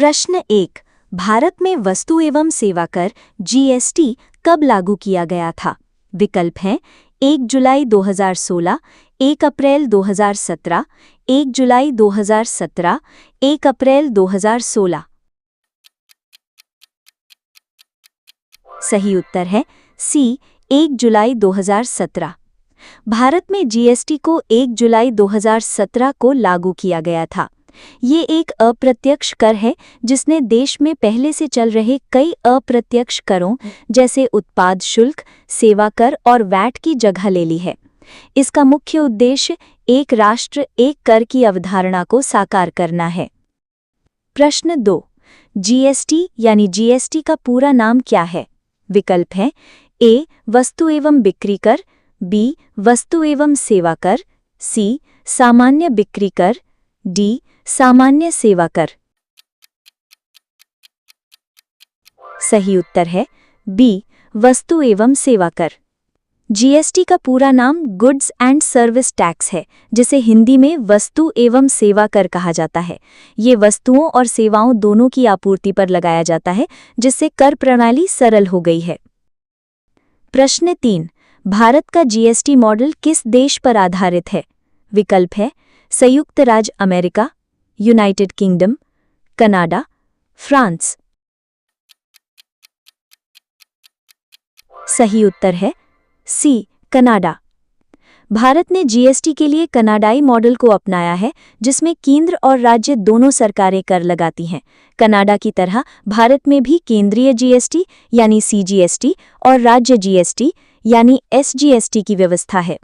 प्रश्न 1। भारत में वस्तु एवं सेवा कर जीएसटी कब लागू किया गया था? विकल्प हैं 1 जुलाई 2016, 1 अप्रैल 2017, 1 जुलाई 2017, 1 अप्रैल 2016। सही उत्तर है सी, 1 जुलाई 2017। भारत में जीएसटी को 1 जुलाई 2017 को लागू किया गया था। ये एक अप्रत्यक्ष कर है जिसने देश में पहले से चल रहे कई अप्रत्यक्ष करों जैसे उत्पाद शुल्क, सेवा कर और वैट की जगह ले ली है। इसका मुख्य उद्देश्य एक राष्ट्र एक कर की अवधारणा को साकार करना है। प्रश्न 2। जीएसटी यानी जीएसटी का पूरा नाम क्या है? विकल्प हैं ए. वस्तु एवं बिक्री कर, बी. वस्तु एवं सेवा कर, सी. सामान्य बिक्री कर, डी. सामान्य सेवा कर। सही उत्तर है बी. वस्तु एवं सेवा कर। जीएसटी का पूरा नाम गुड्स एंड सर्विस टैक्स है, जिसे हिंदी में वस्तु एवं सेवा कर कहा जाता है। ये वस्तुओं और सेवाओं दोनों की आपूर्ति पर लगाया जाता है, जिससे कर प्रणाली सरल हो गई है। प्रश्न 3। भारत का जीएसटी मॉडल किस देश पर आधारित है? विकल्प है संयुक्त राज्य America, United kingdom, Canada, France. सही उत्तर है सी, कनाडा। भारत ने जीएसटी के लिए कनाडाई मॉडल को अपनाया है, जिसमें केंद्र और राज्य दोनों सरकारें कर लगाती हैं। कनाडा की तरह भारत में भी केंद्रीय जीएसटी यानी सीजीएसटी और राज्य जीएसटी यानी एसजीएसटी की व्यवस्था है।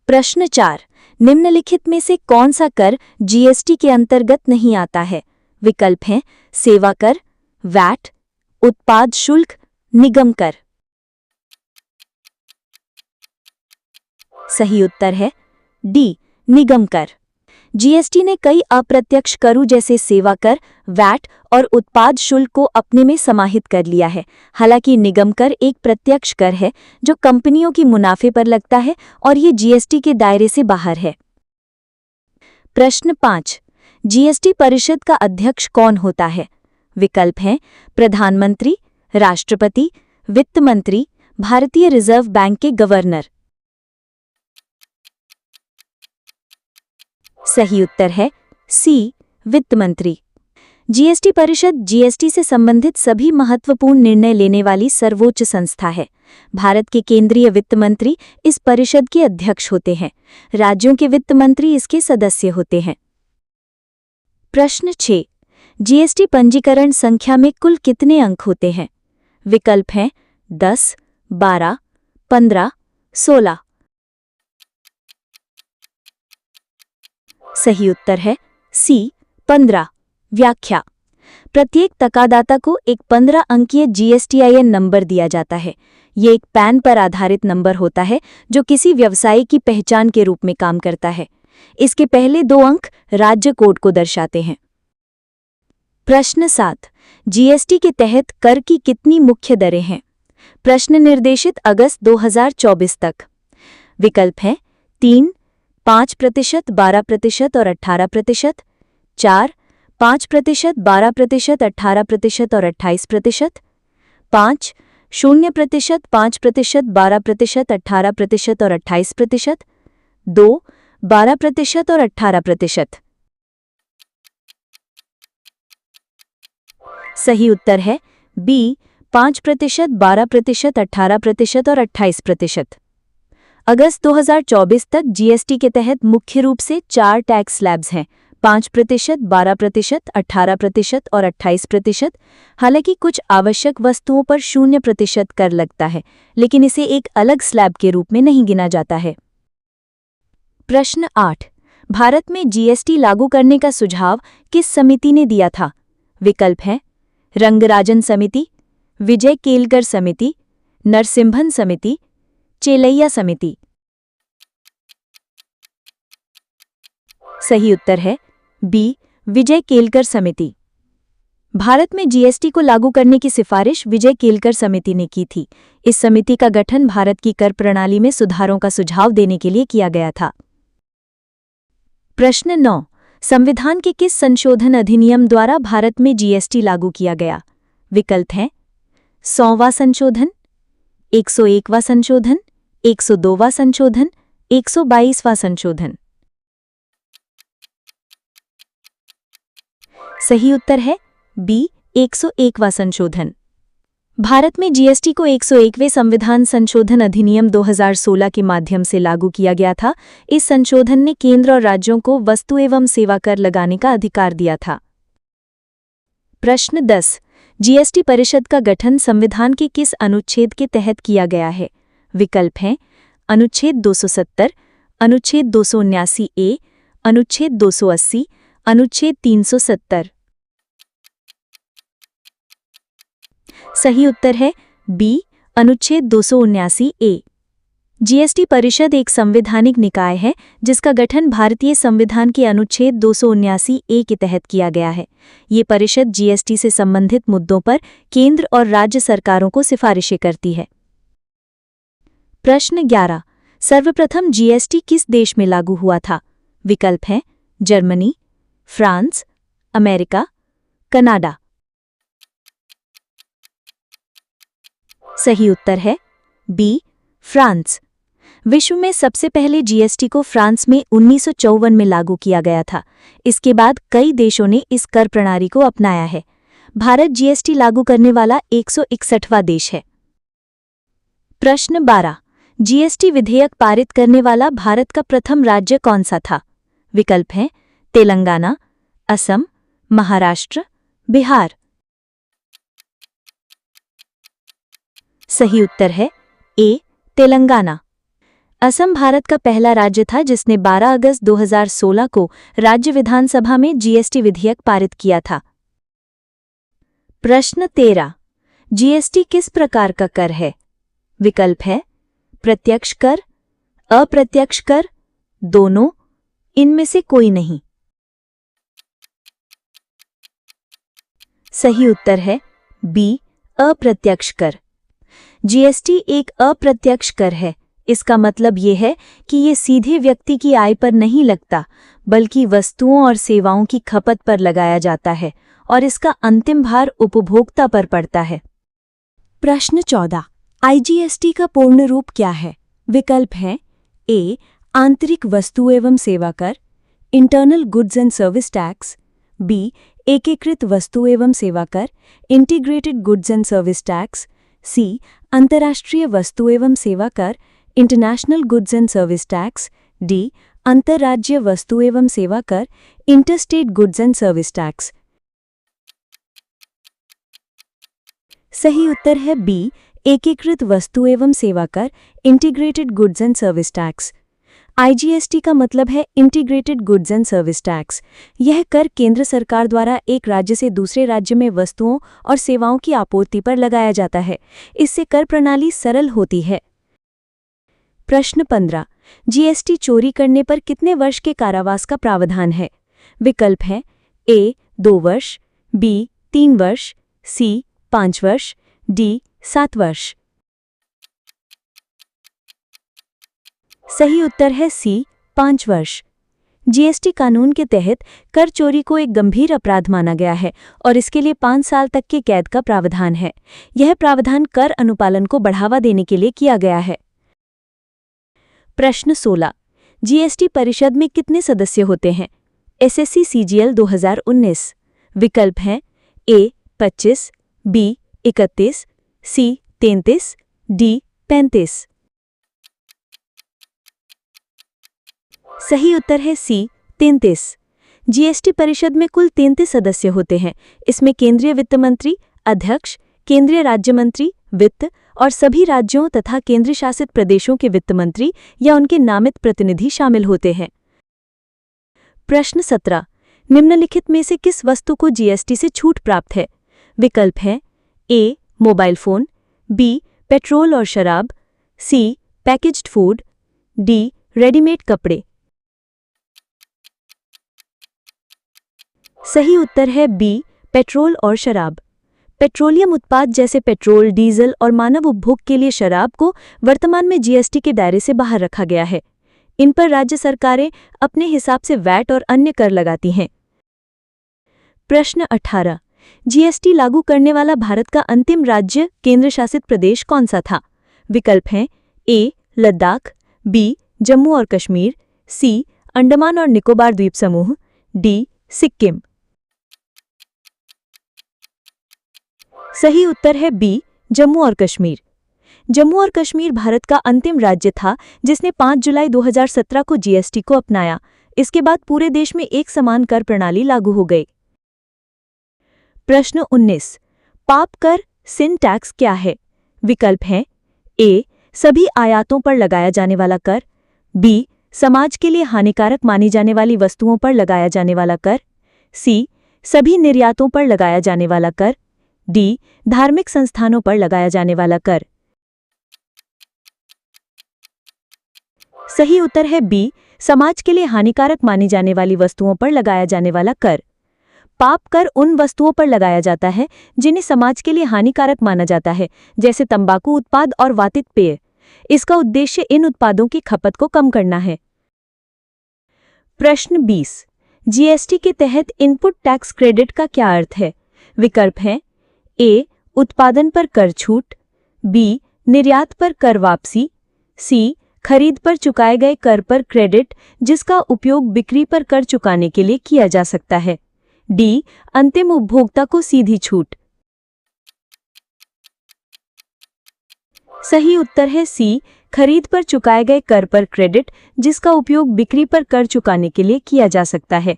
प्रश्न 4। निम्नलिखित में से कौन सा कर जीएसटी के अंतर्गत नहीं आता है? विकल्प हैं सेवा कर, वैट, उत्पाद शुल्क, निगम कर। सही उत्तर है डी, निगम कर। जीएसटी ने कई अप्रत्यक्ष करों जैसे सेवा कर, वैट और उत्पाद शुल्क को अपने में समाहित कर लिया है। हालांकि निगम कर एक प्रत्यक्ष कर है जो कंपनियों की मुनाफे पर लगता है और ये जीएसटी के दायरे से बाहर है। प्रश्न 5। जीएसटी परिषद का अध्यक्ष कौन होता है? विकल्प हैं प्रधानमंत्री, राष्ट्रपति, वित्त मंत्री, भारतीय रिजर्व बैंक के गवर्नर। सही उत्तर है सी, वित्त मंत्री। जीएसटी परिषद जीएसटी से संबंधित सभी महत्वपूर्ण निर्णय लेने वाली सर्वोच्च संस्था है। भारत के केंद्रीय वित्त मंत्री इस परिषद के अध्यक्ष होते हैं। राज्यों के वित्त मंत्री इसके सदस्य होते हैं। प्रश्न 6। जीएसटी पंजीकरण संख्या में कुल कितने अंक होते हैं? विकल्प हैं 10, 12, 15, 16। सही उत्तर है सी, 15। व्याख्या। प्रत्येक तकादाता को एक 15 अंकीय जीएसटीआईएन नंबर दिया जाता है। ये एक पैन पर आधारित नंबर होता है जो किसी व्यवसायी की पहचान के रूप में काम करता है। इसके पहले 2 अंक राज्य कोड को दर्शाते हैं। प्रश्न 7। जीएसटी के तहत कर की कितनी मुख्य दरें हैं? प्रश्न निर्देशित अगस्त 2024 तक। विकल्प हैं 3, 5%, 12% और 18%, 4, 5%, 12%, 18% और 28%, 5, 0%, 5%, 12%, 18% और 28%, 2, 12% और 18%। सही उत्तर है बी, 5%, 12%, 18% और 28%। अगस्त 2024 तक जीएसटी के तहत मुख्य रूप से 4 टैक्स स्लैब्स हैं, 5%, 12%, 18% और 28%। हालांकि कुछ आवश्यक वस्तुओं पर 0% कर लगता है, लेकिन इसे एक अलग स्लैब के रूप में नहीं गिना जाता है। प्रश्न 8। भारत में जीएसटी लागू करने का सुझाव किस समिति ने दिया था? विकल्प हैं रंगराजन समिति, विजय केलकर समिति, नरसिम्हन समिति, चेलैया समिति। सही उत्तर है बी, विजय केलकर समिति। भारत में जीएसटी को लागू करने की सिफारिश विजय केलकर समिति ने की थी। इस समिति का गठन भारत की कर प्रणाली में सुधारों का सुझाव देने के लिए किया गया था। प्रश्न 9। संविधान के किस संशोधन अधिनियम द्वारा भारत में जीएसटी लागू किया गया? विकल्प हैं 100वां संशोधन, 101वां संशोधन, 102वां संशोधन, 122वां संशोधन। सही उत्तर है बी 101वां संशोधन। भारत में जीएसटी को 101वें संविधान संशोधन अधिनियम 2016 के माध्यम से लागू किया गया था। इस संशोधन ने केंद्र और राज्यों को वस्तु एवं सेवा कर लगाने का अधिकार दिया था। प्रश्न 10। जीएसटी परिषद का गठन संविधान के किस अनुच्छेद के तहत किया गया है? विकल्प हैं अनुच्छेद 270, अनुच्छेद 279 ए, अनुच्छेद 280, अनुच्छेद 370। सही उत्तर है बी अनुच्छेद 279 ए। जीएसटी परिषद एक संवैधानिक निकाय है जिसका गठन भारतीय संविधान के अनुच्छेद 279 ए के तहत किया गया है। ये परिषद जीएसटी से संबंधित मुद्दों पर केंद्र और राज्य सरकारों को सिफारिशें करती है। प्रश्न 11। सर्वप्रथम जीएसटी किस देश में लागू हुआ था? विकल्प हैं जर्मनी, फ्रांस, अमेरिका, कनाडा। सही उत्तर है बी फ्रांस। विश्व में सबसे पहले जीएसटी को फ्रांस में 1954 में लागू किया गया था। इसके बाद कई देशों ने इस कर प्रणाली को अपनाया है। भारत जीएसटी लागू करने वाला 161वां देश है। प्रश्न 12। जीएसटी विधेयक पारित करने वाला भारत का प्रथम राज्य कौन सा था? विकल्प हैं तेलंगाना, असम, महाराष्ट्र, बिहार। सही उत्तर है ए तेलंगाना। असम भारत का पहला राज्य था जिसने 12 अगस्त 2016 को राज्य विधानसभा में जीएसटी विधेयक पारित किया था। प्रश्न 13। जीएसटी किस प्रकार का कर है? विकल्प है प्रत्यक्ष कर, अप्रत्यक्ष कर, दोनों, इनमें से कोई नहीं। सही उत्तर है बी अप्रत्यक्ष कर। जीएसटी एक अप्रत्यक्ष कर है। इसका मतलब ये है कि ये सीधे व्यक्ति की आय पर नहीं लगता, बल्कि वस्तुओं और सेवाओं की खपत पर लगाया जाता है और इसका अंतिम भार उपभोक्ता पर पड़ता है। प्रश्न 14। आईजीएसटी का पूर्ण रूप क्या है? विकल्प हैं ए आंतरिक वस्तु एवं सेवा कर, internal goods and service tax, B एकीकृत वस्तु एवं सेवा कर, integrated goods and service tax, C अंतर्राष्ट्रीय वस्तु एवं सेवा कर, international goods and service tax, D अंतर्राज्यीय वस्तु एवं सेवा कर, interstate goods and service tax. सही उत्तर है बी एकीकृत वस्तु एवं सेवा कर, integrated goods and service tax. IGST का मतलब है integrated goods and service tax. यह कर केंद्र सरकार द्वारा एक राज्य से दूसरे राज्य में वस्तुओं और सेवाओं की आपूर्ति पर लगाया जाता है। इससे कर प्रणाली सरल होती है। प्रश्न 15। जीएसटी चोरी करने पर कितने वर्ष के कारावास का प्रावधान है? विकल्प हैं ए 2 वर्ष, बी 3 वर्ष, सी 5 वर्ष, डी 7 वर्ष। सही उत्तर है सी 5 वर्ष। जीएसटी कानून के तहत कर चोरी को एक गंभीर अपराध माना गया है और इसके लिए 5 साल तक के कैद का प्रावधान है। यह प्रावधान कर अनुपालन को बढ़ावा देने के लिए किया गया है। प्रश्न 16। जीएसटी परिषद में कितने सदस्य होते हैं? SSC CGL 2019। विकल्प हैं ए 25, बी 31, सी 33, डी 35। सही उत्तर है सी 33। जीएसटी परिषद में कुल 33 सदस्य होते हैं। इसमें केंद्रीय वित्त मंत्री, अध्यक्ष, केंद्रीय राज्य मंत्री, वित्त और सभी राज्यों तथा केंद्र शासित प्रदेशों के वित्त मंत्री या उनके नामित प्रतिनिधि शामिल होते हैं। प्रश्न 17। निम्नलिखित में से किस वस्तु को जीएसटी से छूट प्राप्त है? विकल्प हैं ए मोबाइल फोन, बी पेट्रोल और शराब, सी पैकेज्ड फूड, डी रेडीमेड कपड़े। सही उत्तर है बी पेट्रोल और शराब। पेट्रोलियम उत्पाद जैसे पेट्रोल, डीजल और मानव उपभोग के लिए शराब को वर्तमान में जीएसटी के दायरे से बाहर रखा गया है। इन पर राज्य सरकारें अपने हिसाब से वैट और अन्य कर लगाती हैं। प्रश्न 18। जीएसटी लागू करने वाला भारत का अंतिम राज्य केंद्र शासित प्रदेश कौन सा था? विकल्प हैं ए. लद्दाख, बी. जम्मू और कश्मीर, सी. अंडमान और निकोबार द्वीप समूह, डी. सिक्किम। सही उत्तर है बी. जम्मू और कश्मीर। जम्मू और कश्मीर भारत का अंतिम राज्य था जिसने 5 जुलाई 2017 को जीएसटी को अपनाया। इसके बाद पूरे देश में एक समान कर प्रणाली लागू हो गई। प्रश्न 19। पाप कर सिन टैक्स क्या है? विकल्प हैं ए. सभी आयातों पर लगाया जाने वाला कर, बी. समाज के लिए हानिकारक मानी जाने वाली वस्तुओं पर लगाया जाने वाला कर, सी. सभी निर्यातों पर लगाया जाने वाला कर, डी. धार्मिक संस्थानों पर लगाया जाने वाला कर। सही उत्तर है बी. समाज के लिए हानिकारक मानी जाने वाली वस्तुओं पर लगाया जाने वाला कर। पाप कर उन वस्तुओं पर लगाया जाता है जिन्हें समाज के लिए हानिकारक माना जाता है, जैसे तंबाकू उत्पाद और वातित पेय। इसका उद्देश्य इन उत्पादों की खपत को कम करना है। प्रश्न 20। जीएसटी के तहत इनपुट टैक्स क्रेडिट का क्या अर्थ है? विकल्प हैं ए. उत्पादन पर कर छूट, बी. निर्यात पर कर वापसी, सी. खरीद पर चुकाए गए कर पर क्रेडिट जिसका उपयोग बिक्री पर कर चुकाने के लिए किया जा सकता है, डी. अंतिम उपभोक्ता को सीधी छूट। सही उत्तर है सी. खरीद पर चुकाए गए कर पर क्रेडिट जिसका उपयोग बिक्री पर कर चुकाने के लिए किया जा सकता है।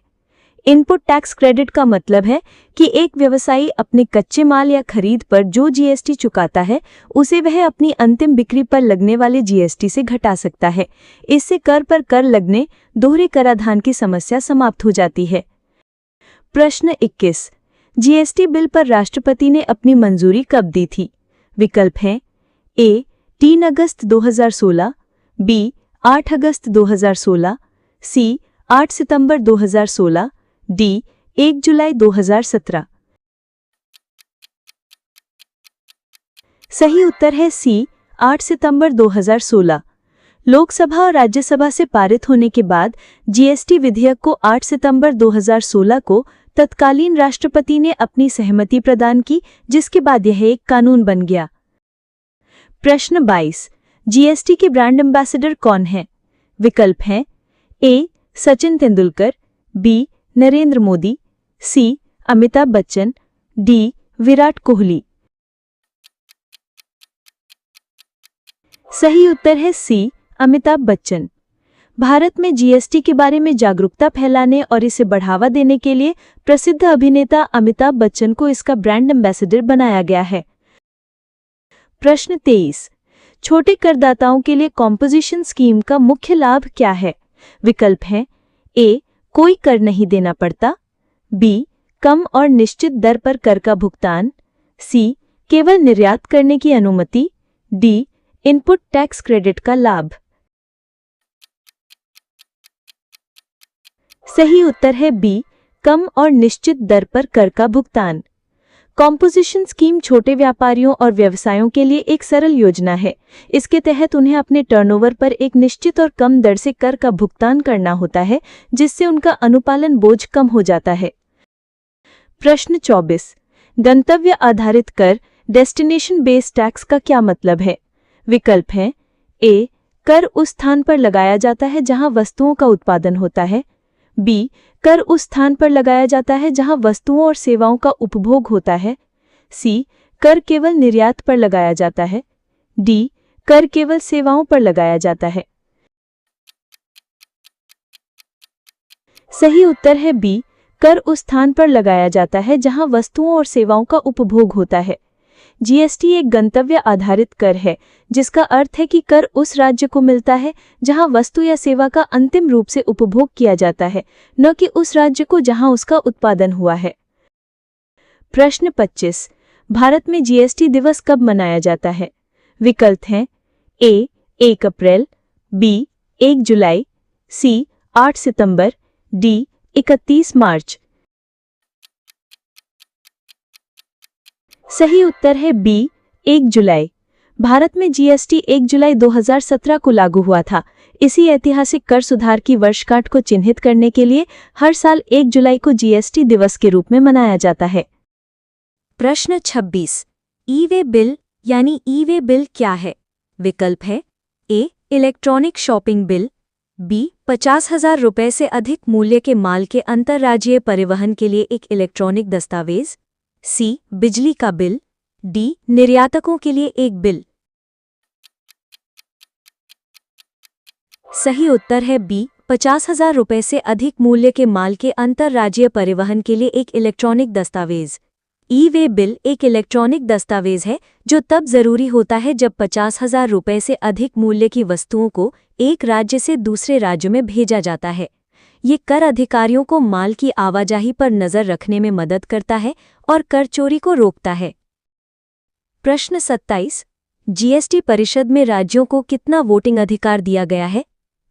इनपुट टैक्स क्रेडिट का मतलब है कि एक व्यवसायी अपने कच्चे माल या खरीद पर जो जीएसटी चुकाता है उसे वह अपनी अंतिम बिक्री पर लगने वाले जीएसटी से घटा सकता है। इससे कर पर कर लगने, दोहरे कराधान की समस्या समाप्त हो जाती है। प्रश्न 21। जीएसटी बिल पर राष्ट्रपति ने अपनी मंजूरी कब दी थी? विकल्प हैं ए. 3 अगस्त 2016, बी. 8 अगस्त 2016, सी. 8 सितंबर 2016, डी. 1 जुलाई 2017। सही उत्तर है सी. 8 सितंबर 2016। लोकसभा और राज्यसभा से पारित होने के बाद जीएसटी विधेयक को 8 सितंबर 2016 को तत्कालीन राष्ट्रपति ने अपनी सहमति प्रदान की, जिसके बाद यह एक कानून बन गया। प्रश्न 22। जीएसटी के ब्रांड एम्बेसडर कौन हैं? विकल्प हैं ए. सचिन तेंदुलकर, बी. नरेंद्र मोदी, सी. अमिताभ बच्चन, डी. विराट कोहली। सही उत्तर है सी. अमिताभ बच्चन। भारत में जीएसटी के बारे में जागरूकता फैलाने और इसे बढ़ावा देने के लिए प्रसिद्ध अभिनेता अमिताभ बच्चन को इसका ब्रांड एम्बेसडर बनाया गया है। प्रश्न 23। छोटे करदाताओं के लिए कॉम्पोजिशन स्कीम का मुख्य लाभ क्या है? विकल्प हैं ए. कोई कर नहीं देना पड़ता, बी. कम और निश्चित दर पर कर का भुगतान, सी. केवल निर्यात करने की अनुमति, डी. इनपुट टैक्स क्रेडिट का लाभ। सही उत्तर है बी. कम और निश्चित दर पर कर का भुगतान। कॉम्पोजिशन स्कीम छोटे व्यापारियों और व्यवसायों के लिए एक सरल योजना है। इसके तहत उन्हें अपने टर्नओवर पर एक निश्चित और कम दर से कर का भुगतान करना होता है, जिससे उनका अनुपालन बोझ कम हो जाता है। प्रश्न 24। गंतव्य आधारित कर डेस्टिनेशन बेस्ड टैक्स का क्या मतलब है? विकल्प हैं ए. कर उस स्थान पर लगाया जाता है जहां वस्तुओं का उत्पादन होता है, बी. कर उस स्थान पर लगाया जाता है जहां वस्तुओं और सेवाओं का उपभोग होता है, सी. कर केवल निर्यात पर लगाया जाता है, डी. कर केवल सेवाओं पर लगाया जाता है। सही उत्तर है बी. कर उस स्थान पर लगाया जाता है जहां वस्तुओं और सेवाओं का उपभोग होता है। जीएसटी एक गंतव्य आधारित कर है, जिसका अर्थ है कि कर उस राज्य को मिलता है जहां वस्तु या सेवा का अंतिम रूप से उपभोग किया जाता है, न कि उस राज्य को जहां उसका उत्पादन हुआ है। प्रश्न 25। भारत में जीएसटी दिवस कब मनाया जाता है? विकल्प हैं ए. 1 अप्रैल, बी. 1 जुलाई, सी. 8 सितंबर, डी. 31 मार्च। सही उत्तर है बी. 1 जुलाई। भारत में जीएसटी 1 जुलाई 2017 को लागू हुआ था। इसी ऐतिहासिक कर सुधार की वर्षगांठ को चिन्हित करने के लिए हर साल 1 जुलाई को जीएसटी दिवस के रूप में मनाया जाता है। प्रश्न 26। ई-वे बिल यानी ई-वे बिल क्या है? विकल्प है A. Electronic shopping bill, B. 50,000 रुपये से अधिक मूल्य के माल के अंतर्राज्यीय परिवहन के लिए एक इलेक्ट्रॉनिक दस्तावेज, सी. बिजली का बिल, डी. निर्यातकों के लिए एक बिल। सही उत्तर है बी. 50,000 रुपये से अधिक मूल्य के माल के अंतर्राज्यीय परिवहन के लिए एक इलेक्ट्रॉनिक दस्तावेज। ई-वे बिल एक इलेक्ट्रॉनिक दस्तावेज है जो तब जरूरी होता है जब 50,000 रुपये से अधिक मूल्य की वस्तुओं को एक राज्य से दूसरे राज्य में भेजा जाता है। ये कर अधिकारियों को माल की आवाजाही पर नजर रखने में मदद करता है और कर चोरी को रोकता है। प्रश्न 27। जीएसटी परिषद में राज्यों को कितना वोटिंग अधिकार दिया गया है?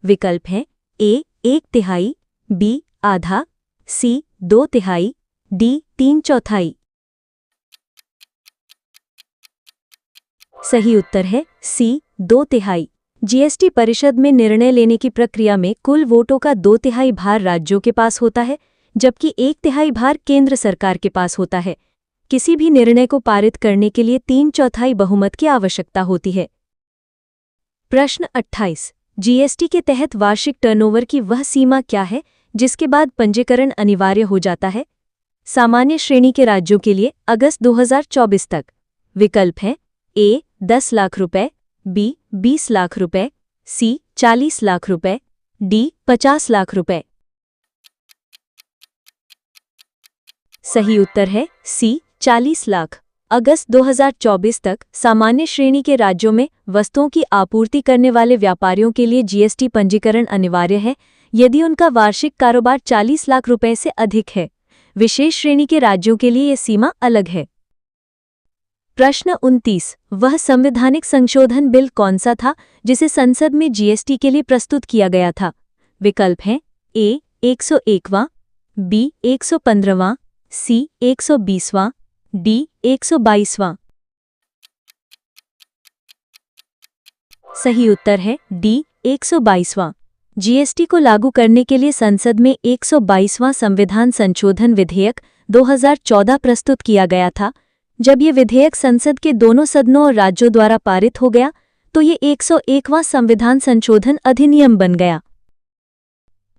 विकल्प हैं ए. 1/3, बी. आधा, सी. 2/3, डी. 3/4। सही उत्तर है सी. 2/3। जीएसटी परिषद में निर्णय लेने की प्रक्रिया में कुल वोटों का 2/3 भार राज्यों के पास होता है, जबकि 1/3 भार केंद्र सरकार के पास होता है। किसी भी निर्णय को पारित करने के लिए 3/4 बहुमत की आवश्यकता होती है। प्रश्न 28। जीएसटी के तहत वार्षिक टर्नओवर की वह सीमा क्या है जिसके बाद पंजीकरण अनिवार्य हो जाता है? सामान्य श्रेणी के राज्यों के लिए अगस्त 2024 तक। विकल्प हैं ए. 10 लाख रुपए, बी. 20 लाख रुपए, सी. 40 लाख रुपए, डी. 50 लाख रुपए। सही उत्तर है सी. 40 लाख। अगस्त 2024 तक सामान्य श्रेणी के राज्यों में वस्तुओं की आपूर्ति करने वाले व्यापारियों के लिए जीएसटी पंजीकरण अनिवार्य है यदि उनका वार्षिक कारोबार 40 लाख रुपए से अधिक है। विशेष श्रेणी के राज्यों के लिए यह सीमा अलग है। प्रश्न 29। वह संवैधानिक संशोधन बिल कौन सा था जिसे संसद में जीएसटी के लिए प्रस्तुत किया गया था? विकल्प हैं ए. 101वां, बी. 115वां, सी. 120वां, डी. 122वां। सही उत्तर है डी. 122वां। जीएसटी को लागू करने के लिए संसद में 122वां संविधान संशोधन विधेयक 2014 प्रस्तुत किया गया था। जब ये विधेयक संसद के दोनों सदनों और राज्यों द्वारा पारित हो गया तो ये 101वां संविधान संशोधन अधिनियम बन गया।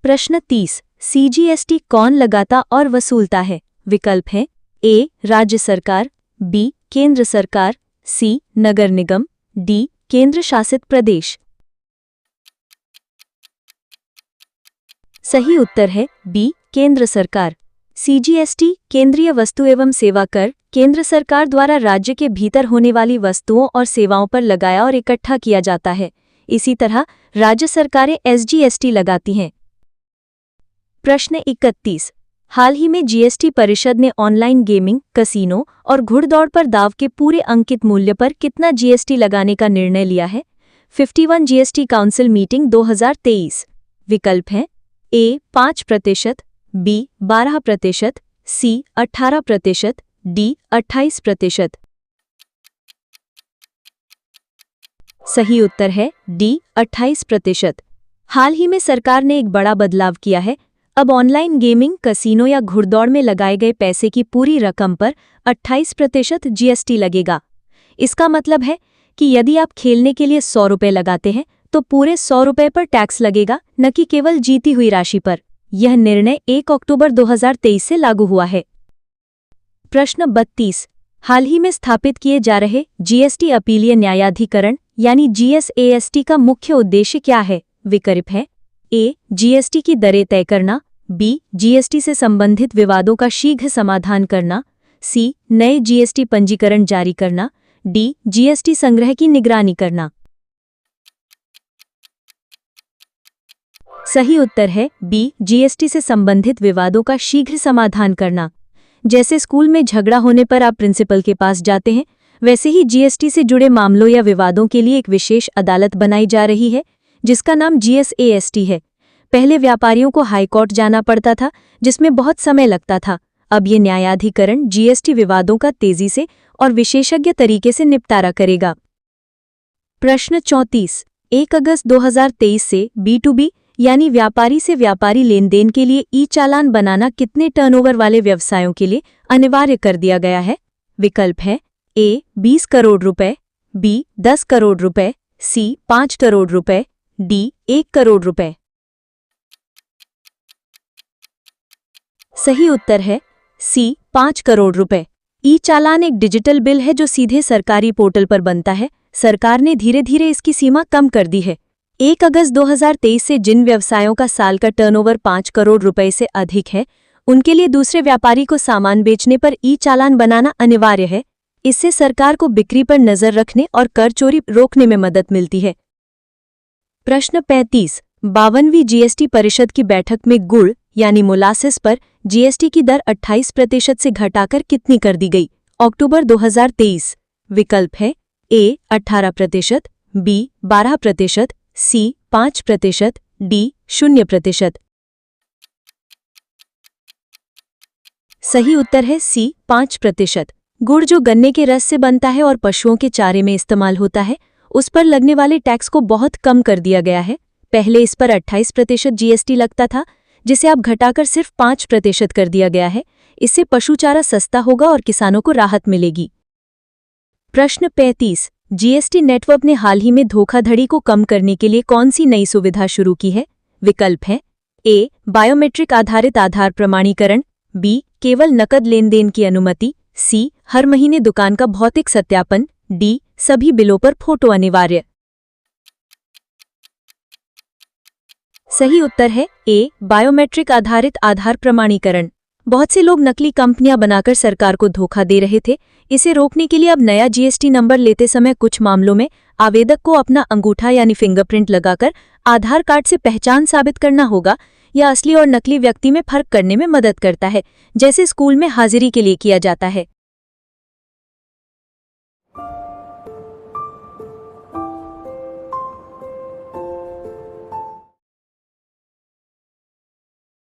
प्रश्न 30। सीजीएसटी कौन लगाता और वसूलता है? विकल्प हैं ए. राज्य सरकार, बी. केंद्र सरकार, सी. नगर निगम, डी. केंद्र शासित प्रदेश। सही उत्तर है बी. केंद्र सरकार। सीजीएसटी केंद्रीय वस्तु एवं सेवा कर केंद्र सरकार द्वारा राज्य के भीतर होने वाली वस्तुओं और सेवाओं पर लगाया और इकट्ठा किया जाता है। इसी तरह राज्य सरकारें एसजीएसटी लगाती हैं। प्रश्न 31। हाल ही में जीएसटी परिषद ने ऑनलाइन गेमिंग, कसीनो और घुड़दौड़ पर दाव के पूरे अंकित मूल्य पर कितना जीएसटी लगाने का निर्णय लिया है? 51 जीएसटी काउंसिल मीटिंग 2023। विकल्प हैं ए. 5%, बी. 12%, सी. 18%, डी. 28%। सही उत्तर है डी. 28%। हाल ही में सरकार ने एक बड़ा बदलाव किया है। अब ऑनलाइन गेमिंग, कसीनो या घुड़दौड़ में लगाए गए पैसे की पूरी रकम पर 28% जीएसटी लगेगा। इसका मतलब है कि यदि आप खेलने के लिए 100 रुपये लगाते हैं तो पूरे 100 रुपये पर टैक्स लगेगा, न कि केवल जीती हुई राशि पर। यह निर्णय 1 अक्टूबर 2023 से लागू हुआ है। प्रश्न 32। हाल ही में स्थापित किए जा रहे जीएसटी अपीलीय न्यायाधिकरण यानी जीएसएएसटी का मुख्य उद्देश्य क्या है? विकल्प है ए. जीएसटी की दरें तय करना, बी. जीएसटी से संबंधित विवादों का शीघ्र समाधान करना, सी. नए जीएसटी पंजीकरण जारी करना, डी. जीएसटी संग्रह की निगरानी करना। सही उत्तर है बी. जीएसटी से संबंधित विवादों का शीघ्र समाधान करना। जैसे स्कूल में झगड़ा होने पर आप प्रिंसिपल के पास जाते हैं, वैसे ही जीएसटी से जुड़े मामलों या विवादों के लिए एक विशेष अदालत बनाई जा रही है जिसका नाम जीएसएएसटी है। पहले व्यापारियों को हाईकोर्ट जाना पड़ता था जिसमें बहुत समय लगता था। अब ये न्यायाधिकरण जीएसटी विवादों का तेजी से और विशेषज्ञ तरीके से निपटारा करेगा। प्रश्न 34। 1 अगस्त 2023 से B2B यानी व्यापारी से व्यापारी लेनदेन के लिए ई चालान बनाना कितने टर्नओवर वाले व्यवसायों के लिए अनिवार्य कर दिया गया है? विकल्प है A 20 करोड़ रुपए, B 10 करोड़ रुपए, C 5 करोड़ रुपए, D 1 करोड़ रुपए। सही उत्तर है C 5 करोड़ रुपए। ई चालान एक डिजिटल बिल है जो सीधे सरकारी पोर्टल पर बनता है। सरकार ने धीरे धीरे इसकी सीमा कम कर दी है। 1 अगस्त 2023 से जिन व्यवसायों का साल का टर्नओवर 5 करोड़ रुपए से अधिक है, उनके लिए दूसरे व्यापारी को सामान बेचने पर ई चालान बनाना अनिवार्य है। इससे सरकार को बिक्री पर नजर रखने और कर चोरी रोकने में मदद मिलती है। प्रश्न 35। 52वीं जीएसटी परिषद की बैठक में गुड़ यानी मोलासिस पर जीएसटी की दर 28% से घटाकर कितनी कर दी गई? अक्टूबर 2023। विकल्प है A 18%, B 12%, C 5%, D 0%। सही उत्तर है C 5%। गुड़ जो गन्ने के रस से बनता है और पशुओं के चारे में इस्तेमाल होता है, उस पर लगने वाले टैक्स को बहुत कम कर दिया गया है। पहले इस पर 28% जीएसटी लगता था, जिसे अब घटाकर सिर्फ 5% कर दिया गया है। इससे पशु चारा सस्ता होगा और किसानों को राहत मिलेगी। प्रश्न 35। जीएसटी नेटवर्क ने हाल ही में धोखाधड़ी को कम करने के लिए कौन सी नई सुविधा शुरू की है? विकल्प है A बायोमेट्रिक आधारित आधार प्रमाणीकरण, B केवल नकद लेनदेन की अनुमति, C हर महीने दुकान का भौतिक सत्यापन, D सभी बिलों पर फोटो अनिवार्य। सही उत्तर है A बायोमेट्रिक आधारित आधार प्रमाणीकरण। बहुत से लोग नकली कंपनियां बनाकर सरकार को धोखा दे रहे थे। इसे रोकने के लिए अब नया जीएसटी नंबर लेते समय कुछ मामलों में आवेदक को अपना अंगूठा यानी फिंगरप्रिंट लगाकर आधार कार्ड से पहचान साबित करना होगा। यह असली और नकली व्यक्ति में फर्क करने में मदद करता है, जैसे स्कूल में हाजिरी के लिए किया जाता है।